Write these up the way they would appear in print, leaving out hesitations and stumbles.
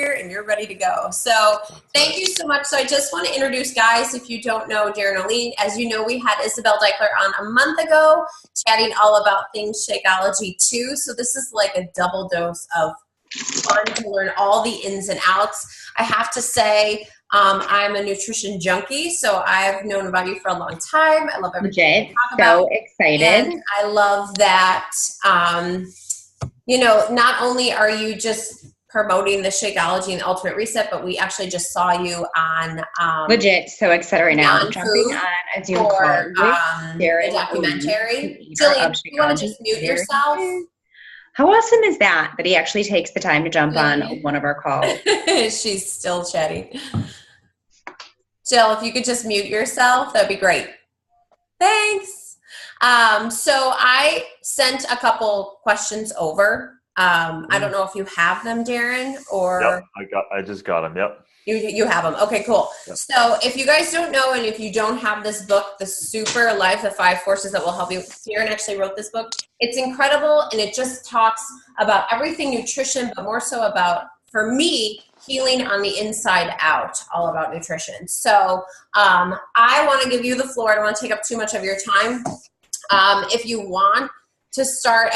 and you're ready to go. So thank you so much. So I just want to introduce, guys, if you don't know Darin and Olien, as you know, we had Isabel Deichler on a month ago chatting all about things Shakeology too. So this is like a double dose of fun to learn all the ins and outs. I have to say, I'm a nutrition junkie, so I've known about you for a long time. I love everything you talk about. So excited. And I love that, you know, not only are you just promoting the Shakeology and Ultimate Reset, but we actually just saw you on Legit, so excited right now. Beyond Jumping Food on a Zoom for call with the Darin documentary. Olien, Jillian, of do you want to Shakeology. just mute There yourself? he is. How awesome is that he actually takes the time to jump on one of our calls? She's still chatting. Jill, if you could just mute yourself, that'd be great. Thanks. So I sent a couple questions over. I don't know if you have them, Darin, or I just got them. Yep. You have them. Okay, cool. Yep. So if you guys don't know, and if you don't have this book, The Super Life, The 5 Forces That Will Help You, Darin actually wrote this book. It's incredible, and it just talks about everything nutrition, but more so about, for me, healing on the inside out, all about nutrition. So I want to give you the floor. I don't want to take up too much of your time. If you want to start,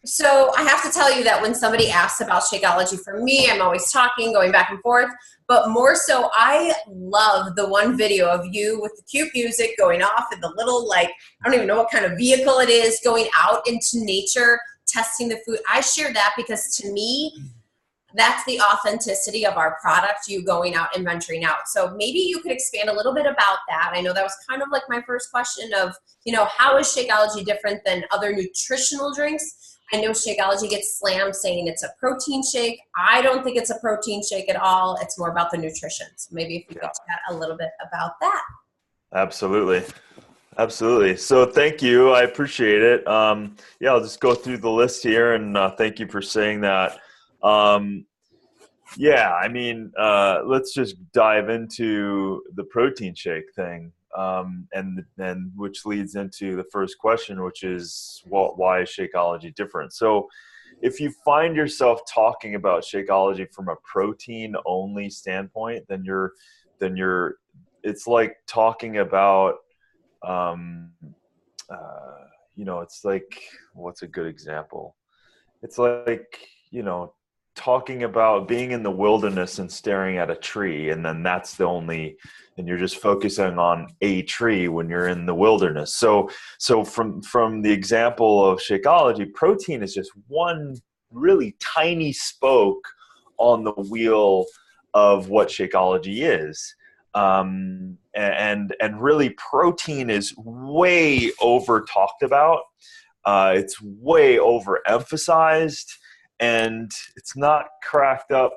so I have to tell you that when somebody asks about Shakeology, for me, I'm always talking, going back and forth, but more so I love the one video of you with the cute music going off in the little, like, I don't even know what kind of vehicle it is, going out into nature, testing the food. I share that because to me, that's the authenticity of our product, you going out and venturing out. So maybe you could expand a little bit about that. I know that was kind of like my first question of, you know, how is Shakeology different than other nutritional drinks? I know Shakeology gets slammed saying it's a protein shake. I don't think it's a protein shake at all. It's more about the nutrition. So maybe if you could chat a little bit about that. Absolutely. Absolutely. So thank you. I appreciate it. I'll just go through the list here, and thank you for saying that. Let's just dive into the protein shake thing. And which leads into the first question, which is, why is Shakeology different? So if you find yourself talking about Shakeology from a protein only standpoint, then it's like talking about, it's like, what's a good example? It's like, talking about being in the wilderness and staring at a tree, and then and you're just focusing on a tree when you're in the wilderness. So from the example of Shakeology, protein is just one really tiny spoke on the wheel of what Shakeology is. And really protein is way over talked about. It's way overemphasized. And it's not cracked up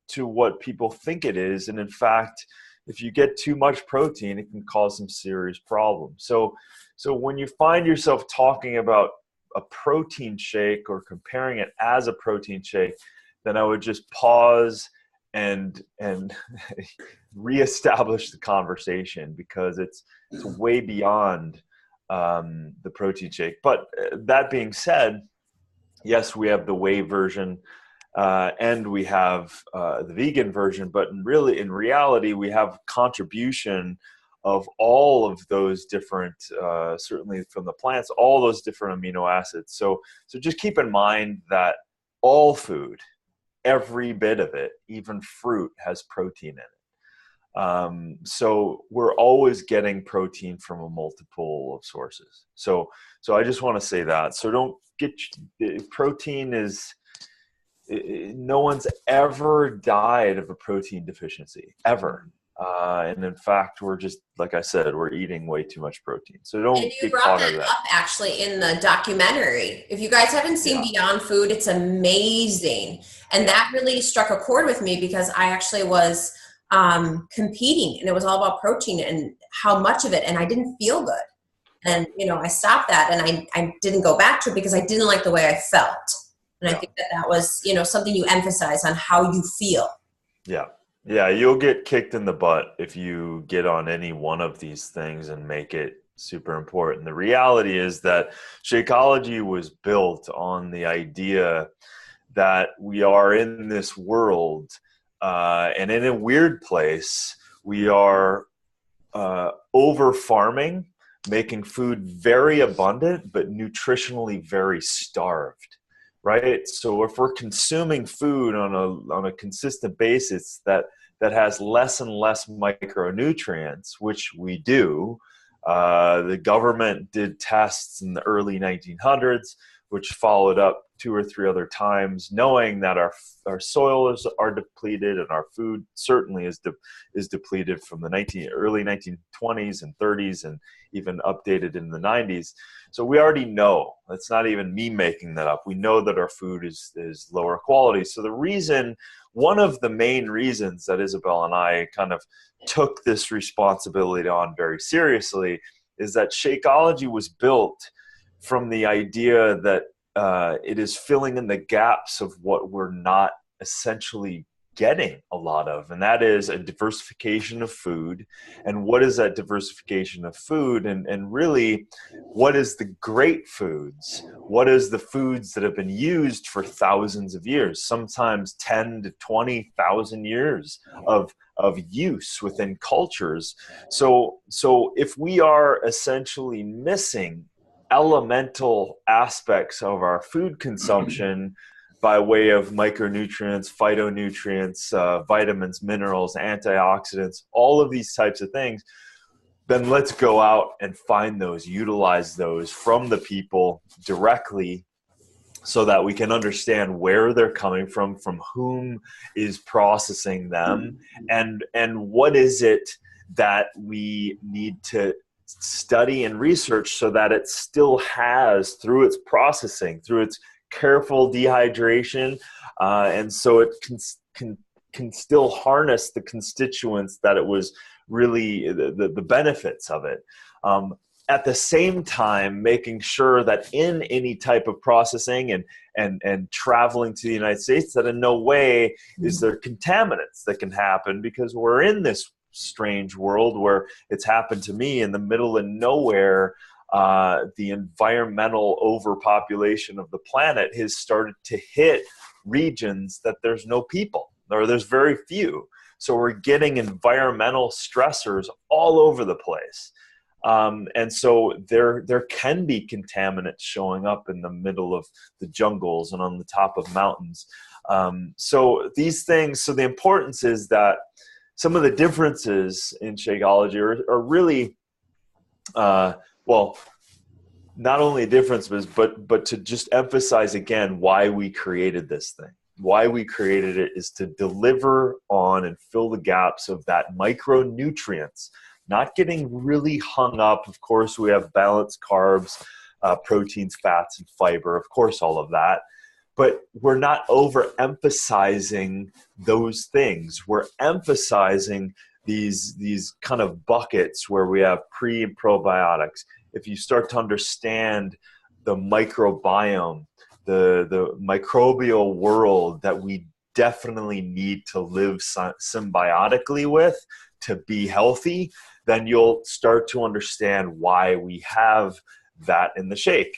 to what people think it is. And in fact, if you get too much protein, it can cause some serious problems. So when you find yourself talking about a protein shake or comparing it as a protein shake, then I would just pause and reestablish the conversation, because it's way beyond the protein shake. But that being said, yes, we have the whey version, and we have the vegan version, but in reality, we have contribution of all of those different, certainly from the plants, all those different amino acids. So just keep in mind that all food, every bit of it, even fruit, has protein in it. So we're always getting protein from a multiple of sources. So I just want to say that. So don't get, protein is, no one's ever died of a protein deficiency, ever. And in fact, we're just, like I said, we're eating way too much protein. So don't get caught in that. Up actually in the documentary. If you guys haven't seen Beyond Food, it's amazing. And that really struck a chord with me, because I actually was competing, and it was all about protein and how much of it, and I didn't feel good. And, I stopped that, and I didn't go back to it because I didn't like the way I felt. And I think that was, something you emphasize on how you feel. Yeah, you'll get kicked in the butt if you get on any one of these things and make it super important. The reality is that Shakeology was built on the idea that we are in this world, and in a weird place, we are over farming, making food very abundant, but nutritionally very starved, right? So if we're consuming food on a consistent basis that has less and less micronutrients, which we do, the government did tests in the early 1900s, which followed up 2 or 3 other times, knowing that our soils are depleted and our food certainly is depleted from the early 1920s and 30s and even updated in the 90s. So we already know. It's not even me making that up. We know that our food is lower quality. So one of the main reasons that Isabel and I kind of took this responsibility on very seriously is that Shakeology was built from the idea that it is filling in the gaps of what we're not essentially getting a lot of, and that is a diversification of food. And what is that diversification of food? And really, what is the great foods? What is the foods that have been used for thousands of years, sometimes 10 to 20,000 years of use within cultures? So if we are essentially missing elemental aspects of our food consumption by way of micronutrients, phytonutrients, vitamins, minerals, antioxidants, all of these types of things, then let's go out and find those, utilize those from the people directly so that we can understand where they're coming from whom is processing them, and what is it that we need to study and research so that it still has, through its processing, through its careful dehydration, and so it can still harness the constituents that it was really the benefits of it. At the same time, making sure that in any type of processing and traveling to the United States, that in no way is there contaminants that can happen, because we're in this strange world where it's happened to me in the middle of nowhere. The environmental overpopulation of the planet has started to hit regions that there's no people, or there's very few. So we're getting environmental stressors all over the place. And so there can be contaminants showing up in the middle of the jungles and on the top of mountains. So these things, so the importance is that some of the differences in Shakeology are really, well, not only differences, but to just emphasize again why we created this thing. Why we created it is to deliver on and fill the gaps of that micronutrients, not getting really hung up. Of course, we have balanced carbs, proteins, fats, and fiber, of course, all of that. But we're not overemphasizing those things. We're emphasizing these kind of buckets where we have pre and probiotics. If you start to understand the microbiome, the microbial world that we definitely need to live symbiotically with to be healthy, then you'll start to understand why we have that in the shake.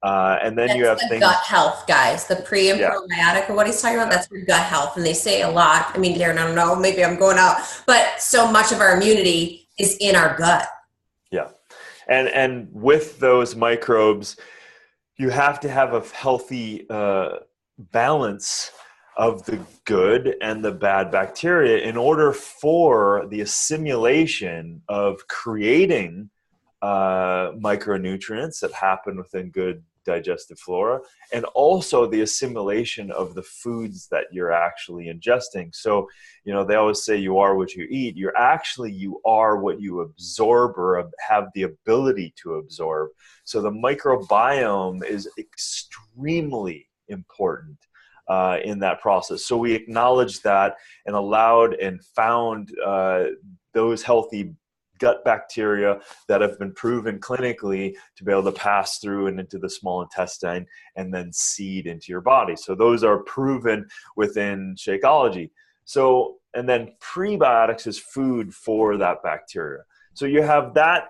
And then you have the things, gut health, guys, the pre and probiotic, or what he's talking about, that's for gut health. And they say a lot. I mean, Darin, I don't know, maybe I'm going out, but so much of our immunity is in our gut. Yeah. And with those microbes, you have to have a healthy balance of the good and the bad bacteria in order for the assimilation of creating micronutrients that happen within good digestive flora, and also the assimilation of the foods that you're actually ingesting. So, you know, they always say you are what you eat. You are what you absorb or have the ability to absorb. So the microbiome is extremely important in that process. So we acknowledged that and allowed and found those healthy gut bacteria that have been proven clinically to be able to pass through and into the small intestine and then seed into your body. So those are proven within Shakeology. So, and then prebiotics is food for that bacteria. So you have that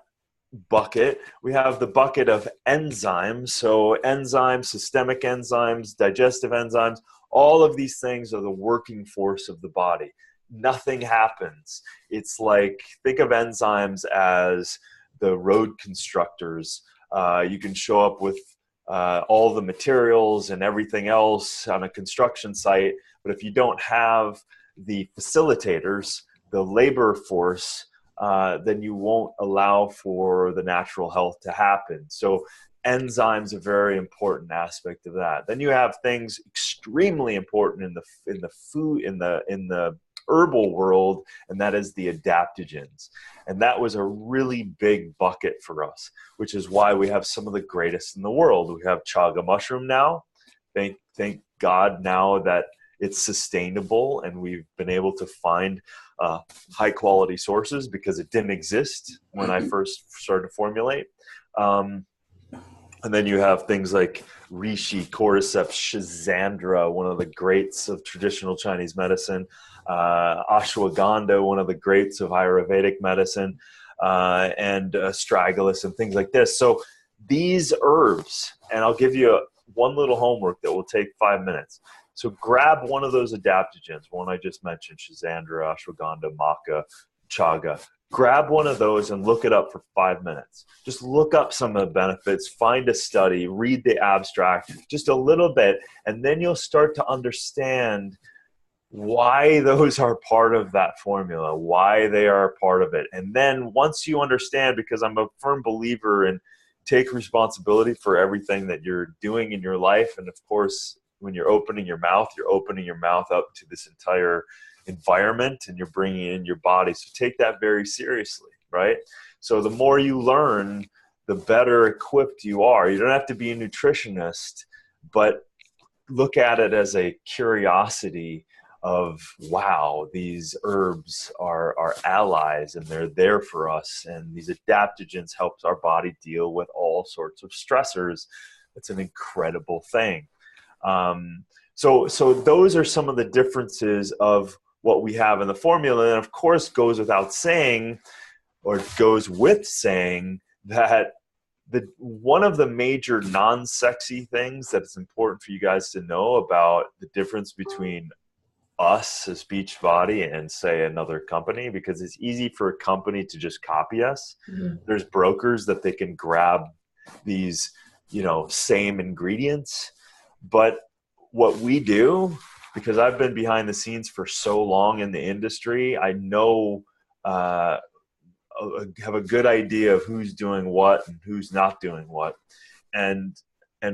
bucket. We have the bucket of enzymes. So enzymes, systemic enzymes, digestive enzymes, All of these things are the working force of the body. Nothing happens. It's like, think of enzymes as the road constructors. You can show up with all the materials and everything else on a construction site, but if you don't have the facilitators, the labor force, then you won't allow for the natural health to happen. So enzymes are a very important aspect of that. Then you have things extremely important in the food, in the herbal world, and that is the adaptogens. And that was a really big bucket for us, which is why we have some of the greatest in the world. We have chaga mushroom now. Thank God now that it's sustainable, and we've been able to find high quality sources, because it didn't exist when I first started to formulate. And then you have things like reishi, cordyceps, schizandra, one of the greats of traditional Chinese medicine, ashwagandha, one of the greats of Ayurvedic medicine, and astragalus and things like this. So these herbs, and I'll give you one little homework that will take 5 minutes. So grab one of those adaptogens, one I just mentioned, schizandra, ashwagandha, maca, chaga. Grab one of those and look it up for 5 minutes. Just look up some of the benefits, find a study, read the abstract, just a little bit, and then you'll start to understand why those are part of that formula, why they are part of it. And then once you understand, because I'm a firm believer in take responsibility for everything that you're doing in your life. And of course, when you're opening your mouth up to this entire environment, and you're bringing it in your body. So take that very seriously, right? So the more you learn, the better equipped you are. You don't have to be a nutritionist, but look at it as a curiosity of, wow, these herbs are allies, and they're there for us. And these adaptogens helps our body deal with all sorts of stressors. It's an incredible thing. So those are some of the differences of what we have in the formula. And of course, goes without saying, or goes with saying, that one of the major non-sexy things that is important for you guys to know about the difference between us as Beachbody and, say, another company, because it's easy for a company to just copy us. Mm-hmm. There's brokers that they can grab these, same ingredients. But what we do, because I've been behind the scenes for so long in the industry, I know, have a good idea of who's doing what and who's not doing what. And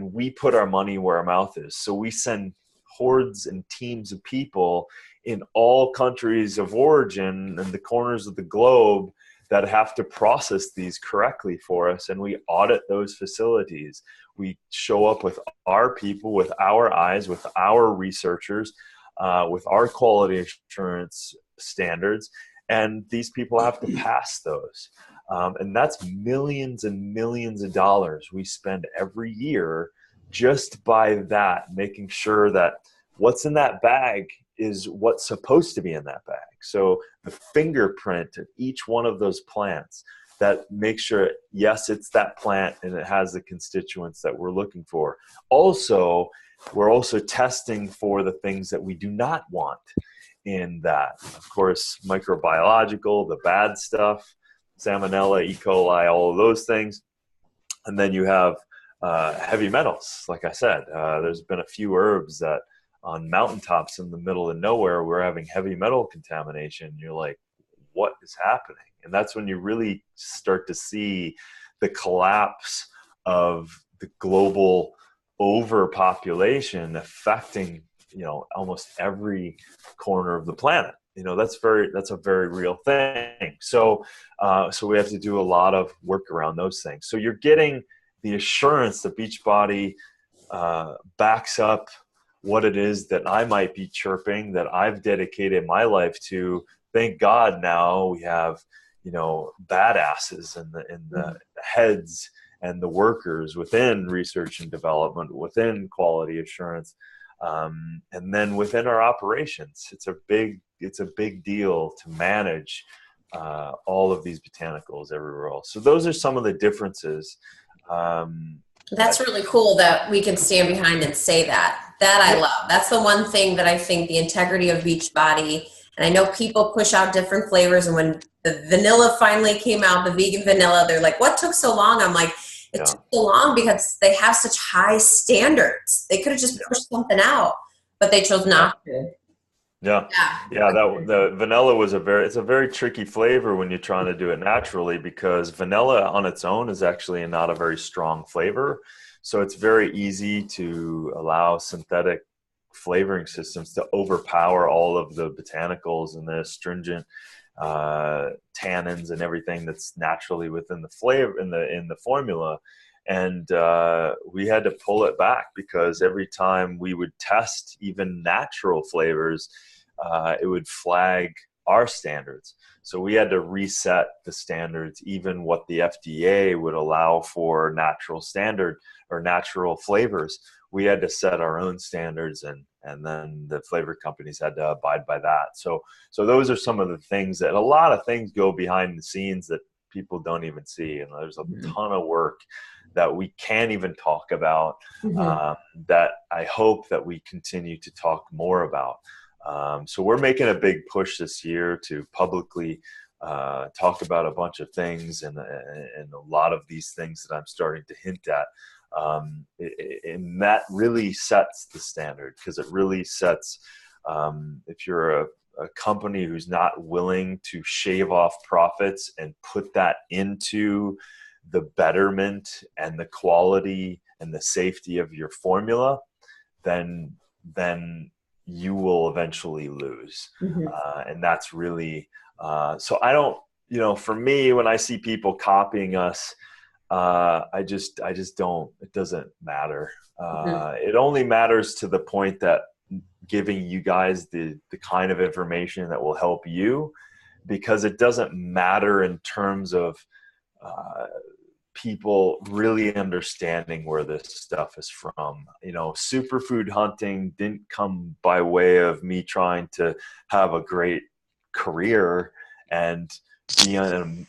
we put our money where our mouth is. So we send hordes and teams of people in all countries of origin and the corners of the globe that have to process these correctly for us. And we audit those facilities. We show up with our people, with our eyes, with our researchers, with our quality assurance standards. And these people have to pass those. And that's millions and millions of dollars we spend every year just by that, making sure that what's in that bag is what's supposed to be in that bag. So the fingerprint of each one of those plants that makes sure, yes, it's that plant and it has the constituents that we're looking for. Also, we're also testing for the things that we do not want in that. Of course, microbiological, the bad stuff, salmonella, E. coli, all of those things. And then you have heavy metals. Like I said, there's been a few herbs that on mountaintops in the middle of nowhere, we're having heavy metal contamination. You're like, what is happening? And that's when you really start to see the collapse of the global overpopulation affecting, almost every corner of the planet. That's a very real thing. So we have to do a lot of work around those things. So you're getting the assurance that Beachbody backs up what it is that I might be chirping, that I've dedicated my life to. Thank God now we have, badasses in the heads and the workers within research and development, within quality assurance, and then within our operations. It's a big deal to manage all of these botanicals everywhere else. So those are some of the differences. That's really cool that we can stand behind and say that. That I love. That's the one thing that I think the integrity of Beachbody, and I know people push out different flavors, and when the vanilla finally came out, the vegan vanilla, they're like, what took so long? I'm like, it took so long because they have such high standards. They could have just pushed something out, but they chose not to. That the vanilla was it's a very tricky flavor when you're trying to do it naturally, because vanilla on its own is actually not a very strong flavor. So it's very easy to allow synthetic flavoring systems to overpower all of the botanicals and the astringent tannins and everything that's naturally within the flavor in the formula. And we had to pull it back, because every time we would test even natural flavors, it would flag our standards. So we had to reset the standards, even what the FDA would allow for natural standard or natural flavors. We had to set our own standards, and then the flavor companies had to abide by that. So those are some of the things that, a lot of things go behind the scenes that people don't even see. And there's a ton of work that we can't even talk about, that I hope that we continue to talk more about. So we're making a big push this year to publicly talk about a bunch of things, and a lot of these things that I'm starting to hint at. And that really sets the standard, because it really sets, if you're a company who's not willing to shave off profits and put that into the betterment and the quality and the safety of your formula, then you will eventually lose. And that's really, so I don't, for me, when I see people copying us, I just don't, it doesn't matter. It only matters to the point that giving you guys the kind of information that will help you, because it doesn't matter in terms of people really understanding where this stuff is from. Superfood hunting didn't come by way of me trying to have a great career and be on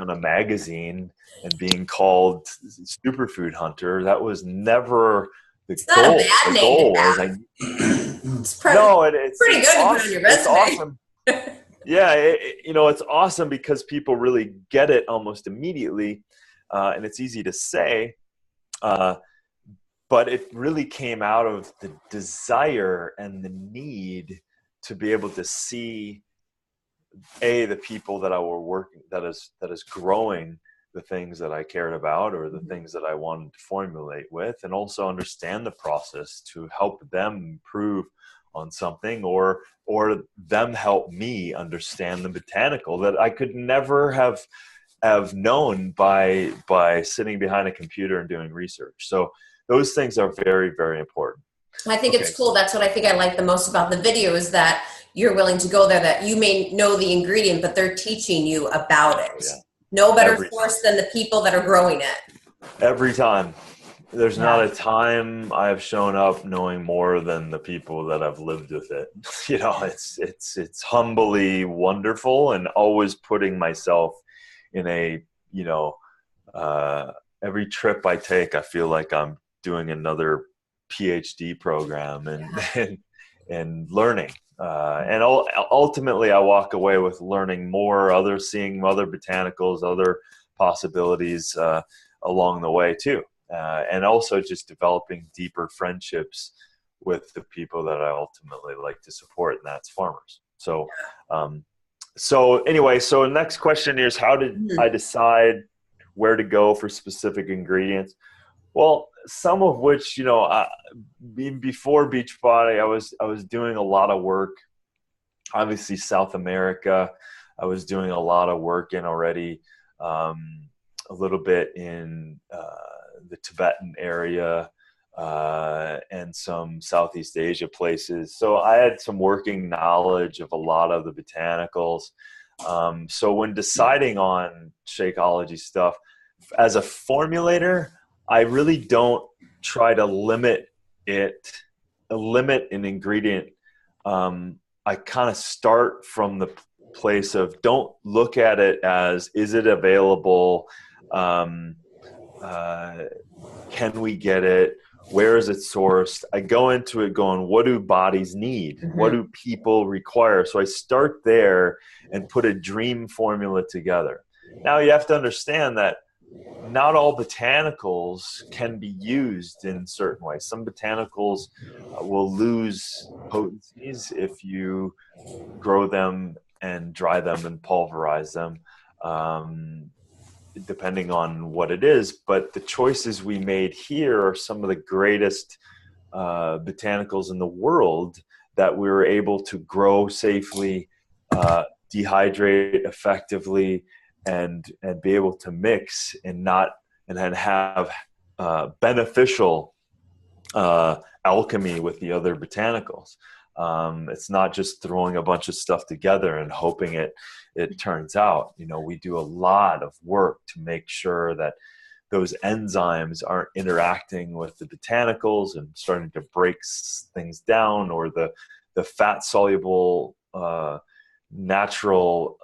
a magazine and being called superfood hunter. That was never the it's goal. Not a bad the name goal to have. was it's pretty good awesome. To put on your resume. It's awesome. Yeah, it's awesome because people really get it almost immediately, and it's easy to say, but it really came out of the desire and the need to be able to see the people that I were working, that is growing the things that I cared about, or the things that I wanted to formulate with, and also understand the process to help them improve on something, or them help me understand the botanical that I could never have known by sitting behind a computer and doing research. So those things are very, very important. I think it's cool. That's what I think I like the most about the video, is that you're willing to go there, that you may know the ingredient, but they're teaching you about it. No better source than the people that are growing it. Every time. There's not a time I've shown up knowing more than the people that have lived with it. It's humbly wonderful, and always putting myself in a, every trip I take, I feel like I'm doing another PhD program and learning. And ultimately I walk away with learning more, seeing other botanicals, other possibilities along the way too. And also just developing deeper friendships with the people that I ultimately like to support, and that's farmers. So anyway, so next question is, how did I decide where to go for specific ingredients? Well, some of which, before Beachbody, I was doing a lot of work. Obviously, South America, I was doing a lot of work in already, a little bit in the Tibetan area, and some Southeast Asia places. So I had some working knowledge of a lot of the botanicals. So when deciding on Shakeology stuff, as a formulator, I really don't try to limit an ingredient. I kind of start from the place of, don't look at it as, is it available? can we get it? Where is it sourced? I go into it going, what do bodies need? What do people require? So I start there and put a dream formula together. Now you have to understand that not all botanicals can be used in certain ways. Some botanicals will lose potencies if you grow them and dry them and pulverize them, depending on what it is. But the choices we made here are some of the greatest botanicals in the world that we were able to grow safely, dehydrate effectively, and be able to mix and then have beneficial alchemy with the other botanicals. It's not just throwing a bunch of stuff together and hoping it turns out. We do a lot of work to make sure that those enzymes aren't interacting with the botanicals and starting to break things down, or the fat soluble natural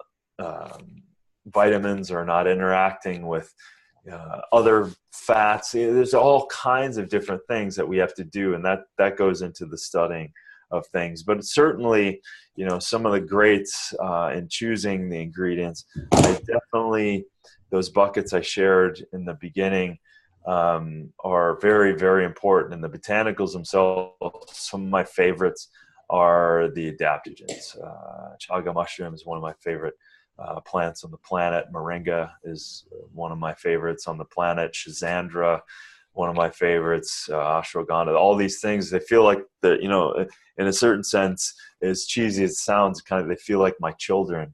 vitamins are not interacting with other fats. There's all kinds of different things that we have to do, and that goes into the studying of things. But certainly, some of the greats in choosing the ingredients, those buckets I shared in the beginning are very, very important. And the botanicals themselves, some of my favorites are the adaptogens. Chaga mushroom is one of my favorite plants on the planet. Moringa is one of my favorites on the planet. Schizandra, one of my favorites. Ashwagandha. All these things, they feel like in a certain sense, as cheesy as it sounds, they feel like my children.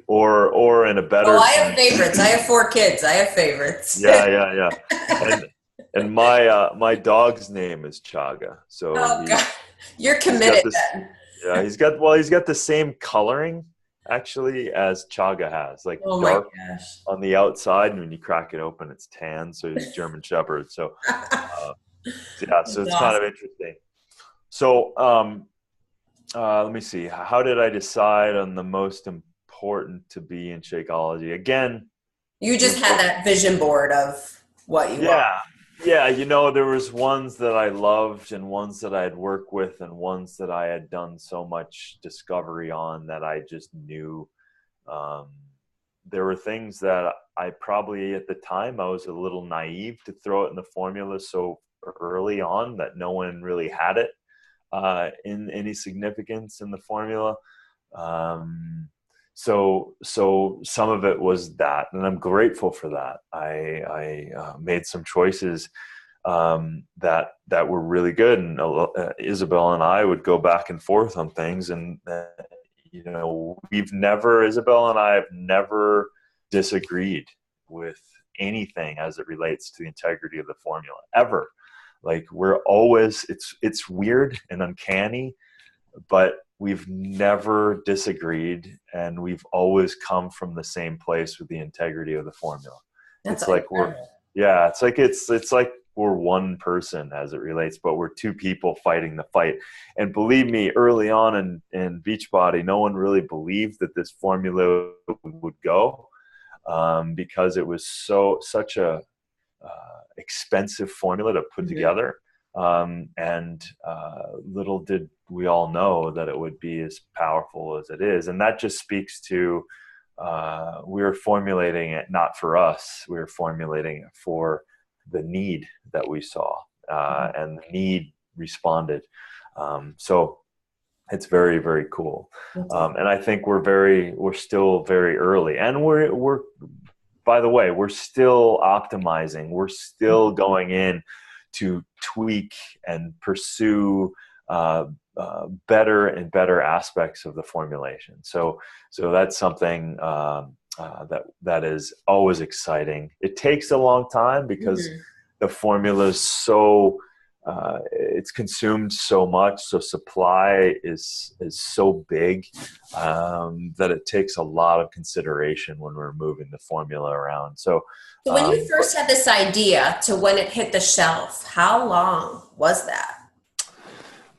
Or in a better I have favorites. I have 4 kids. I have favorites. Yeah. And my dog's name is Chaga. So God. You're committed then. Yeah, he's got the same coloring actually as Chaga has, like dark on the outside, and when you crack it open, it's tan. So he's German Shepherd. So so it's awesome. Kind of interesting. So let me see. How did I decide on the most important to be in Shakeology? Again, you just had that vision board of what you want. Yeah, there was ones that I loved and ones that I had worked with and ones that I had done so much discovery on that I just knew. There were things that I probably, at the time, I was a little naive to throw it in the formula so early on that no one really had it in any significance in the formula. So some of it was that, and I'm grateful for that. I made some choices that were really good, and Isabel and I would go back and forth on things, and Isabel and I have never disagreed with anything as it relates to the integrity of the formula ever. Like, we're always, it's weird and uncanny, but we've never disagreed, and we've always come from the same place with the integrity of the formula. It's like we're one person as it relates, but we're 2 people fighting the fight. And believe me, early on in Beachbody, no one really believed that this formula would go, because it was such a expensive formula to put together. And little did we all know that it would be as powerful as it is. And that just speaks to we were formulating it not for us. We were formulating it for the need that we saw, and the need responded. So it's very, very cool. And I think we're still very early, and we're by the way, we're still optimizing. We're still going in to tweak and pursue better and better aspects of the formulation. So that's something that is always exciting. It takes a long time because the formula is so it's consumed so much, so supply is so big that it takes a lot of consideration when we're moving the formula around. So when you first had this idea to when it hit the shelf, how long was that?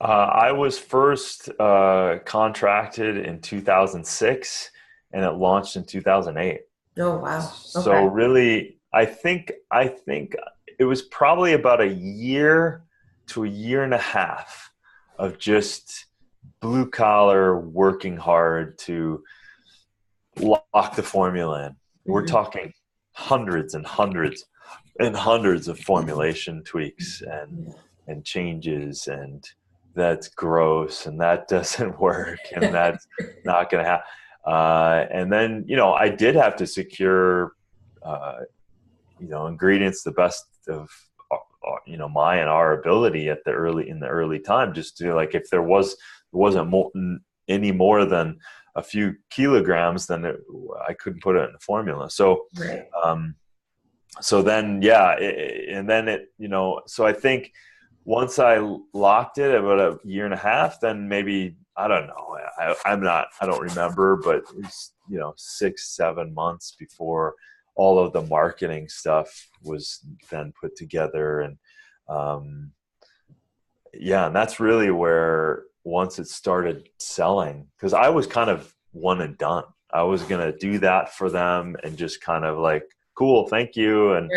I was first contracted in 2006, and it launched in 2008. Oh, wow. Okay. So really, I think it was probably about a year to a year and a half of just blue collar working hard to lock the formula in. We're talking hundreds and hundreds and hundreds of formulation tweaks and changes, and that's gross and that doesn't work and that's not going to happen. And then, I did have to secure, ingredients the best of, my and our ability in the early time, just to, like, if there wasn't any more than a few kilograms, then I couldn't put it in the formula. So, right. So then, yeah, so I think once I locked it about a year and a half, then maybe, I don't know, I don't remember, but it was, 6-7 months before all of the marketing stuff was then put together. And, and that's really where, once it started selling, because I was kind of one and done. I was going to do that for them and just kind of like, cool, thank you. And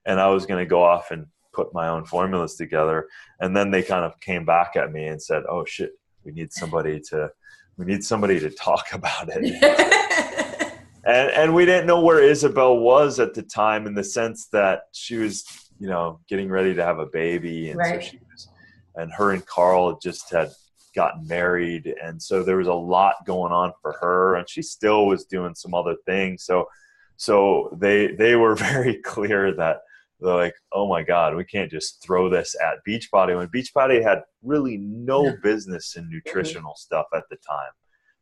I was going to go off and put my own formulas together. And then they kind of came back at me and said, oh shit, we need somebody to talk about it. and we didn't know where Isabel was at the time, in the sense that she was, getting ready to have a baby. And right. So she was, and her and Carl just had gotten married. And so there was a lot going on for her, and she still was doing some other things. So they were very clear that they're like, oh my God, we can't just throw this at Beachbody, when Beachbody had really no business in nutritional stuff at the time.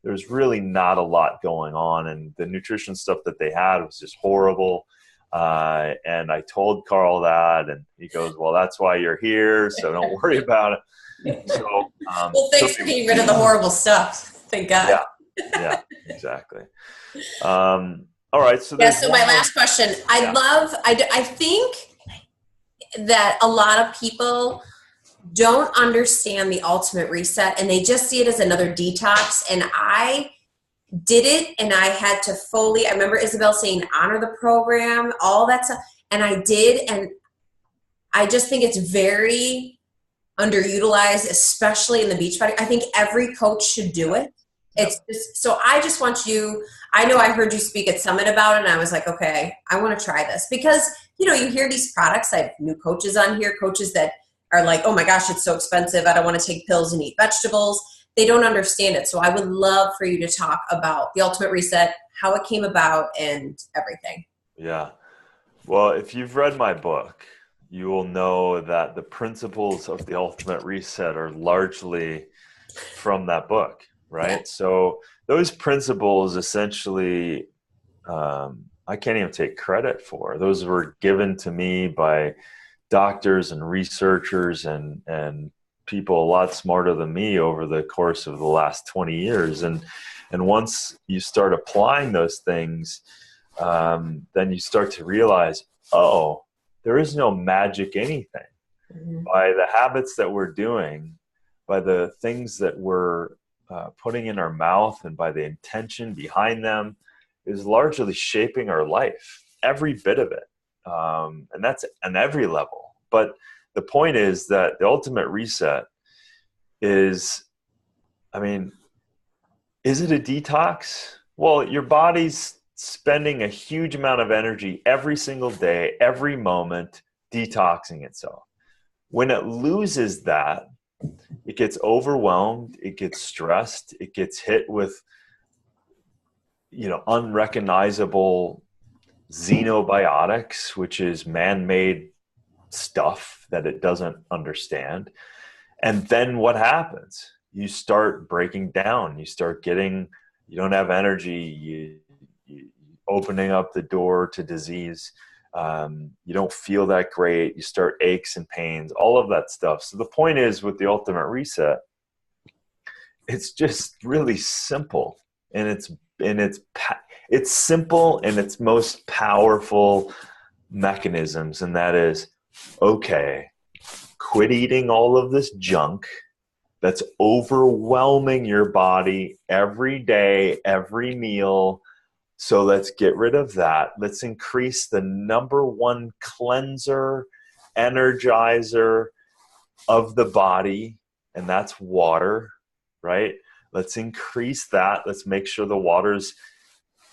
There's really not a lot going on, and the nutrition stuff that they had was just horrible. And I told Carl that, and he goes, well, that's why you're here, so don't worry about it. So, well, thanks for getting rid of the horrible stuff. Thank God. Yeah, exactly. All right. So my last question. I think that a lot of people don't understand the ultimate reset, and they just see it as another detox. And I did it, and I had to I remember Isabel saying, honor the program, all that stuff. And I did. And I just think it's very underutilized, especially in the Beachbody. I think every coach should do it. It's just, so I just want you, I know I heard you speak at Summit about it, and I was like, okay, I want to try this, because, you hear these products. I have new coaches on here, coaches that are like, oh my gosh, it's so expensive, I don't want to take pills and eat vegetables. They don't understand it. So I would love for you to talk about the Ultimate Reset, how it came about, and everything. Yeah. Well, if you've read my book, you will know that the principles of the Ultimate Reset are largely from that book, right? Yeah. So those principles essentially, I can't even take credit for. Those were given to me by doctors and researchers and people a lot smarter than me over the course of the last 20 years. And once you start applying those things, then you start to realize, oh, there is no magic anything. Mm-hmm. By the habits that we're doing, by the things that we're putting in our mouth, and by the intention behind them, is largely shaping our life, every bit of it. And that's on every level. But the point is that the Ultimate Reset is, is it a detox? Well, your body's spending a huge amount of energy every single day, every moment, detoxing itself. When it loses that, it gets overwhelmed, it gets stressed, it gets hit with, unrecognizable xenobiotics, which is man-made stuff that it doesn't understand. And then what happens? You start breaking down. You start you don't have energy. You opening up the door to disease. You don't feel that great. You start aches and pains, all of that stuff. So the point is, with the Ultimate Reset, it's just really simple, and it's simple in its most powerful mechanisms, and that is, okay, quit eating all of this junk that's overwhelming your body every day, every meal, So let's get rid of that. Let's increase the number one cleanser, energizer of the body, and that's water, right? Let's increase that. Let's make sure the water's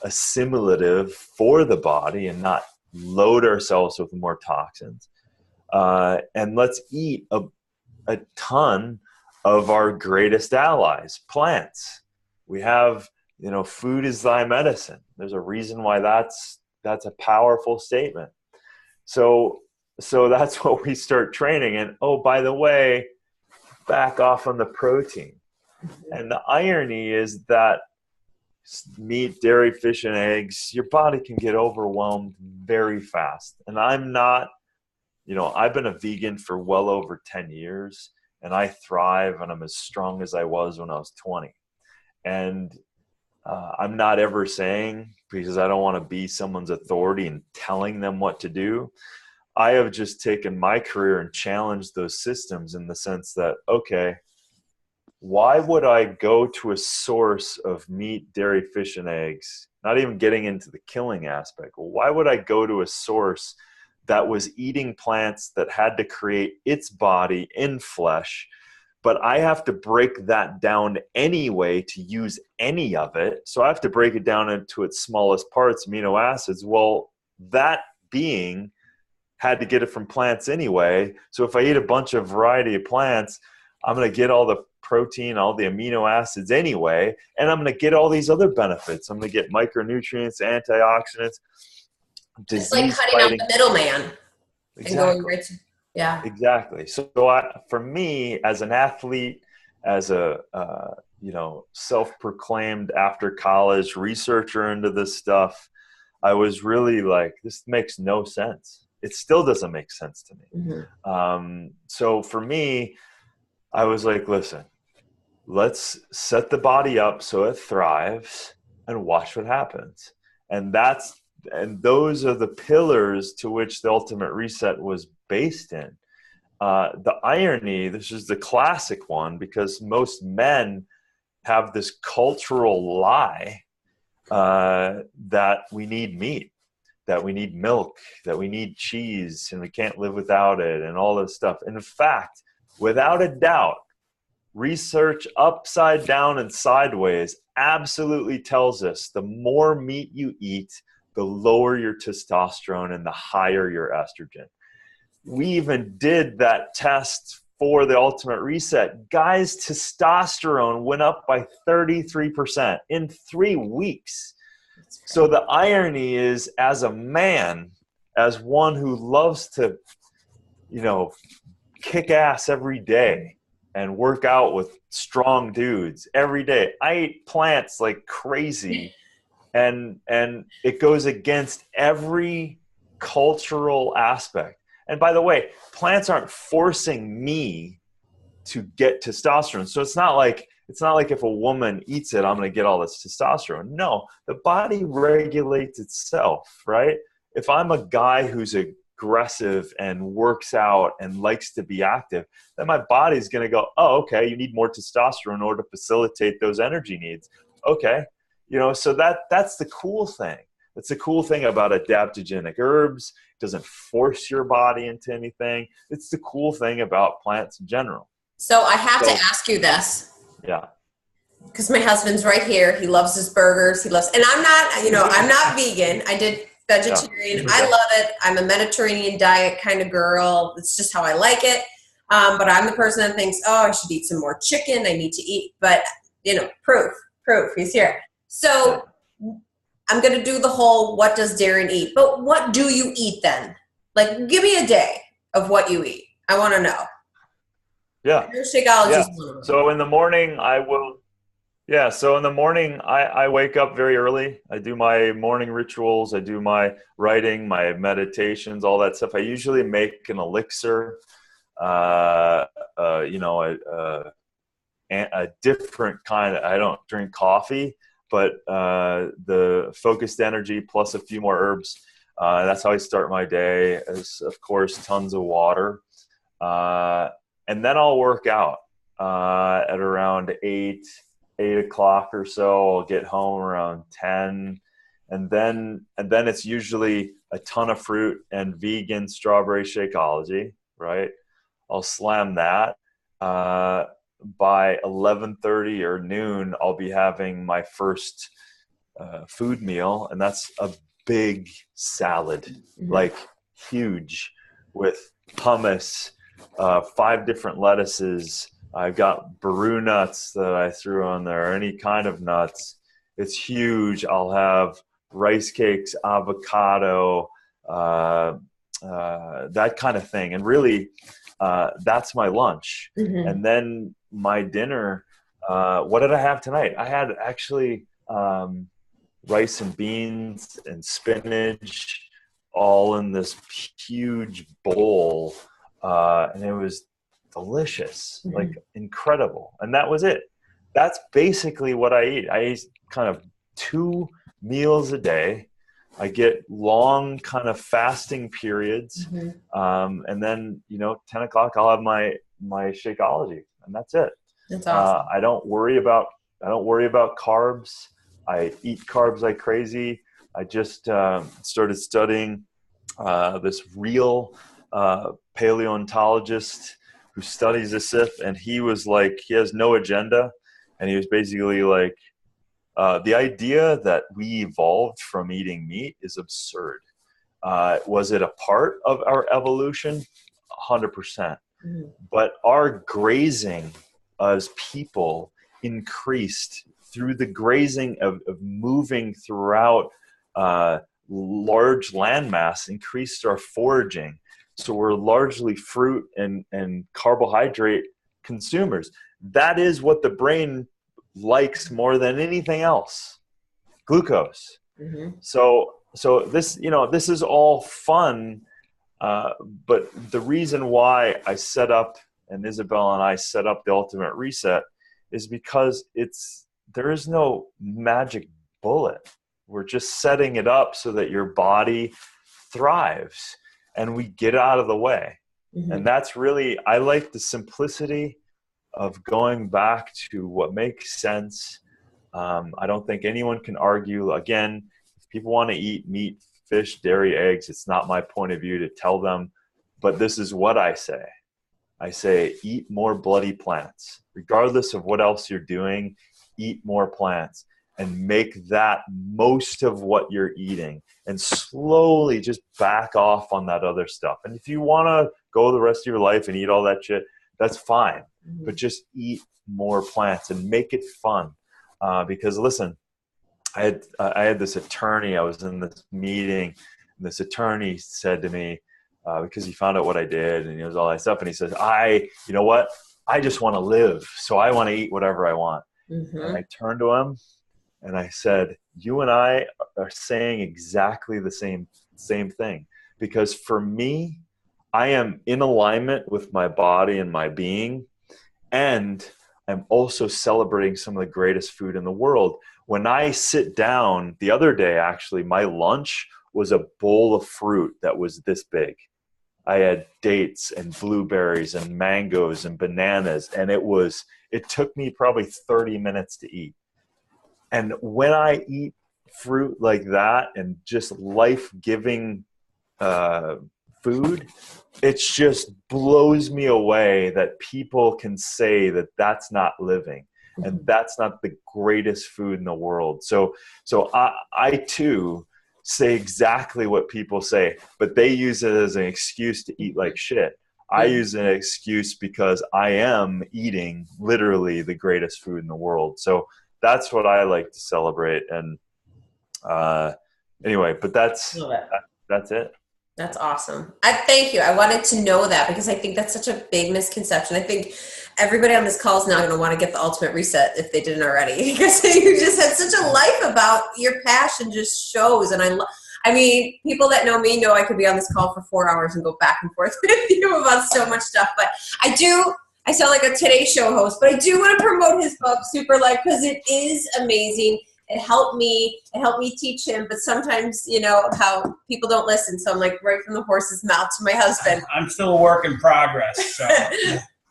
assimilative for the body and not load ourselves with more toxins. And let's eat a ton of our greatest allies, plants. We have, food is thy medicine. There's a reason why that's a powerful statement. So that's what we start training. And oh, by the way, back off on the protein. And the irony is that meat, dairy, fish, and eggs, your body can get overwhelmed very fast. And I'm not, I've been a vegan for well over 10 years, and I thrive, and I'm as strong as I was when I was 20. And I'm not ever saying, because I don't want to be someone's authority and telling them what to do. I have just taken my career and challenged those systems in the sense that, okay, why would I go to a source of meat, dairy, fish, and eggs, not even getting into the killing aspect? Well, why would I go to a source that was eating plants that had to create its body in flesh, but I have to break that down anyway to use any of it? So I have to break it down into its smallest parts, amino acids. Well, that being had to get it from plants anyway. So if I eat a bunch of variety of plants, I'm going to get all the protein, all the amino acids anyway, and I'm going to get all these other benefits. I'm going to get micronutrients, antioxidants, it's like cutting out the middleman. Exactly. And going right to, yeah. Exactly. So for me, as an athlete, as a self-proclaimed after college researcher into this stuff, I was really like, this makes no sense. It still doesn't make sense to me. Mm-hmm. So for me, I was like, listen, let's set the body up so it thrives and watch what happens. And those are the pillars to which the Ultimate Reset was based in. The irony, this is the classic one, because most men have this cultural lie that we need meat, that we need milk, that we need cheese, and we can't live without it, and all this stuff. And in fact, without a doubt, research upside down and sideways absolutely tells us the more meat you eat, the lower your testosterone and the higher your estrogen. We even did that test for the Ultimate Reset. Guys' testosterone went up by 33% in 3 weeks. So the irony is, as a man, as one who loves to, kick ass every day and work out with strong dudes every day, I eat plants like crazy. And it goes against every cultural aspect. And by the way, plants aren't forcing me to get testosterone. So it's not like if a woman eats it, I'm going to get all this testosterone. No, the body regulates itself, right? If I'm a guy who's aggressive and works out and likes to be active, then my body's going to go, oh, okay, you need more testosterone in order to facilitate those energy needs. Okay. So that's the cool thing. That's the cool thing about adaptogenic herbs. It doesn't force your body into anything. It's the cool thing about plants in general. So I have to ask you this. Yeah. Because my husband's right here. He loves his burgers. And I'm not, I'm not vegan. I did vegetarian. Yeah. I love it. I'm a Mediterranean diet kind of girl. It's just how I like it. But I'm the person that thinks, oh, I should eat some more chicken. I need to eat. But, proof. He's here. So I'm going to do the whole, what does Darin eat? But what do you eat then? Like, give me a day of what you eat. I want to know. Yeah. Shakeology. Yeah. So in the morning, I wake up very early. I do my morning rituals. I do my writing, my meditations, all that stuff. I usually make an elixir, a different kind. I don't drink coffee, but the focused energy plus a few more herbs. That's how I start my day. As of course, tons of water. And then I'll work out at around 8 o'clock or so. I'll get home around 10, and then it's usually a ton of fruit and vegan strawberry Shakeology, right? I'll slam that. By 11:30 or noon, I'll be having my first food meal, and that's a big salad, like huge, with hummus, 5 different lettuces. I've got baru nuts that I threw on there, any kind of nuts. It's huge. I'll have rice cakes, avocado, that kind of thing. And really, that's my lunch. And then my dinner, what did I have tonight? I had actually rice and beans and spinach all in this huge bowl. And it was delicious, like incredible. And that was it. That's basically what I eat. I eat kind of 2 meals a day. I get long kind of fasting periods. And then, 10 o'clock, I'll have my Shakeology, and that's it. That's awesome. I don't worry about carbs. I eat carbs like crazy. I just started studying this real paleontologist who studies this stuff, and he was like, he has no agenda, and he was basically like, the idea that we evolved from eating meat is absurd. Was it a part of our evolution? 100%. But our grazing as people increased through the grazing of moving throughout large landmass, increased our foraging. So we're largely fruit and carbohydrate consumers. That is what the brain likes more than anything else, glucose. So this, this is all fun. But the reason why I set up, and Isabel and I set up the Ultimate Reset, is because there is no magic bullet. We're just setting it up so that your body thrives and we get out of the way. And that's really, I like the simplicity of going back to what makes sense. I don't think anyone can argue. Again, if people want to eat meat, fish, dairy, eggs, it's not my point of view to tell them, but this is what I say. I say, eat more bloody plants. Regardless of what else you're doing, eat more plants and make that most of what you're eating, and slowly just back off on that other stuff. And if you want to go the rest of your life and eat all that shit, that's fine. But just eat more plants and make it fun. Because listen, I had this attorney, I was in this meeting, and this attorney said to me, because he found out what I did and it was all that stuff, and he says, you know what? I just want to live, so I want to eat whatever I want. And I turned to him and I said, you and I are saying exactly the same thing. Because for me, I am in alignment with my body and my being, and I'm also celebrating some of the greatest food in the world. When I sit down, the other day actually, my lunch was a bowl of fruit that was this big. I had dates and blueberries and mangoes and bananas, and it took me probably 30 minutes to eat. And when I eat fruit like that and just life-giving food, it just blows me away that people can say that that's not living and that's not the greatest food in the world. So I too say exactly what people say, but they use it as an excuse to eat like shit. I use an excuse because I am eating literally the greatest food in the world. So that's what I like to celebrate. And anyway, but that's it. That's awesome. I thank you. I wanted to know that because I think that's such a big misconception. I think everybody on this call is now going to want to get the Ultimate Reset if they didn't already, because you just had such a life about your passion just shows. And I mean, people that know me know I could be on this call for 4 hours and go back and forth with you about so much stuff. But I sound like a Today Show host, but I do want to promote his book, Super Life, because it is amazing. It helped me teach him, but sometimes, how people don't listen. So I'm like right from the horse's mouth to my husband. I'm still a work in progress. So.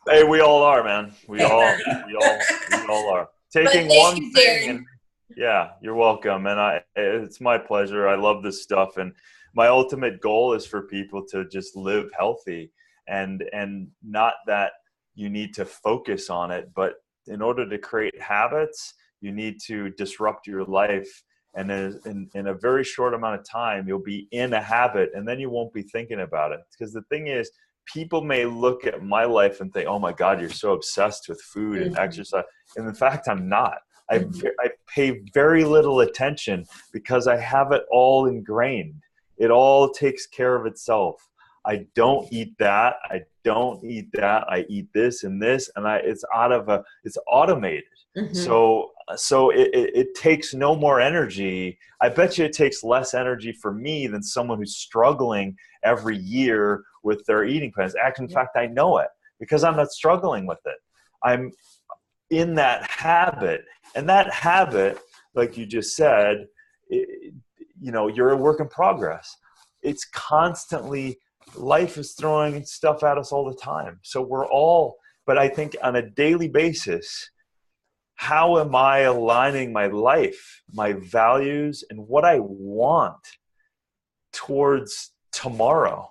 Hey, we all are, man. We all are. Taking one thing Yeah, you're welcome. And it's my pleasure. I love this stuff. And my ultimate goal is for people to just live healthy, and not that you need to focus on it, but in order to create habits, you need to disrupt your life. And in a very short amount of time, you'll be in a habit, and then you won't be thinking about it. Because the thing is, people may look at my life and think, oh my God, you're so obsessed with food and exercise. And in fact, I'm not. I pay very little attention because I have it all ingrained. It all takes care of itself. I don't eat that. I don't eat that. I eat this and this, and it's automated. So it takes no more energy. I bet you it takes less energy for me than someone who's struggling every year with their eating plans. Actually, in fact, I know it because I'm not struggling with it. I'm in that habit. And that habit, like you just said, you're a work in progress. It's constantly, life is throwing stuff at us all the time. So but I think on a daily basis, how am I aligning my life, my values, and what I want towards tomorrow,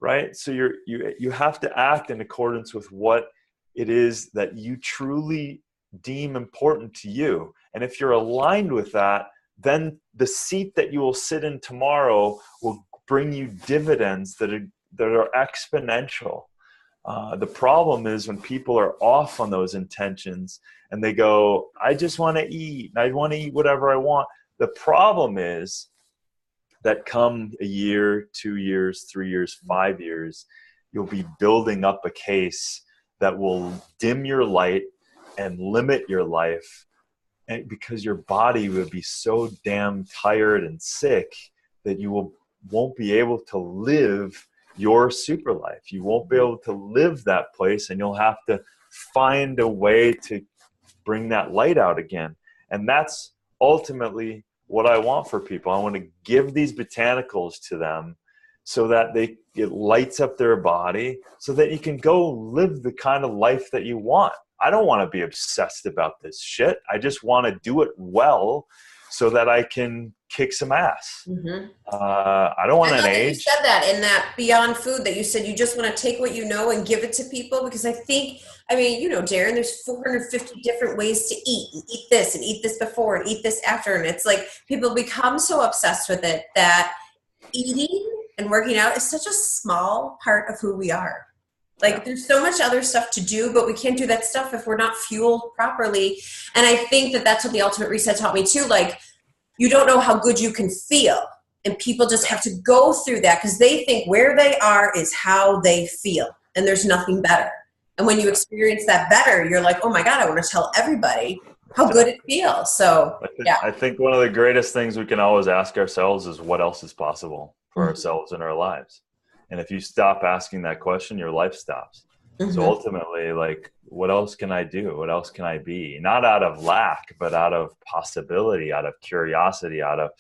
right? So you have to act in accordance with what it is that you truly deem important to you. And if you're aligned with that, then the seat that you will sit in tomorrow will bring you dividends that are exponential. The problem is when people are off on those intentions and they go, I just want to eat, and I want to eat whatever I want. The problem is that come a year, 2 years, 3 years, 5 years, you'll be building up a case that will dim your light and limit your life, and because your body will be so damn tired and sick that you won't be able to live your super life. You won't be able to live that place, and you'll have to find a way to bring that light out again. And that's ultimately what I want for people. I want to give these botanicals to them so that it lights up their body so that you can go live the kind of life that you want. I don't want to be obsessed about this shit. I just want to do it well so that I can kick some ass. I don't want an age. You said that in that Beyond Food, that you said you just want to take what you know and give it to people, because Darin, there's 450 different ways to eat. You eat this and eat this before and eat this after. And it's like people become so obsessed with it that eating and working out is such a small part of who we are. Like, there's so much other stuff to do, but we can't do that stuff if we're not fueled properly. And I think that that's what the Ultimate Reset taught me too. Like, you don't know how good you can feel. And people just have to go through that because they think where they are is how they feel. And there's nothing better. And when you experience that better, you're like, oh my God, I want to tell everybody how good it feels. So, I think one of the greatest things we can always ask ourselves is what else is possible for ourselves in our lives. And if you stop asking that question, your life stops. So ultimately, like, what else can I do? What else can I be? Not out of lack, but out of possibility, out of curiosity, out of,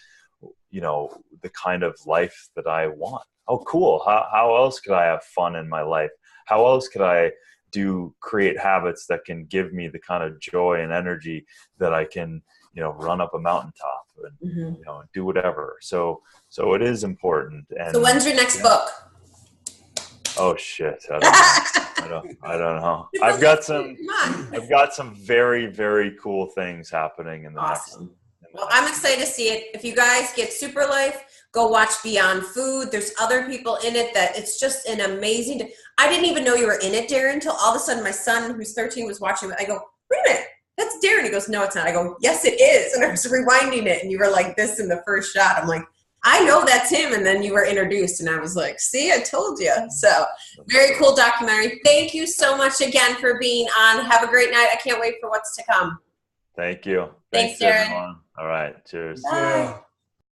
the kind of life that I want. Oh, cool. How else could I have fun in my life? How else could I create habits that can give me the kind of joy and energy that I can, run up a mountaintop and, do whatever. So it is important. And so when's your next book? Oh shit! I don't know. I've got some very, very cool things happening in the next. Well, I'm excited to see it. If you guys get Super Life, go watch Beyond Food. There's other people in it that it's just an amazing. I didn't even know you were in it, Darin, until all of a sudden my son, who's 13, was watching it. I go, wait a minute, that's Darin. He goes, no, it's not. I go, yes, it is. And I was rewinding it, and you were like this in the first shot. I'm like, I know that's him. And then you were introduced and I was like, see, I told you. So very cool documentary. Thank you so much again for being on. Have a great night. I can't wait for what's to come. Thank you. Thanks Darin. Everyone. All right. Cheers. Bye.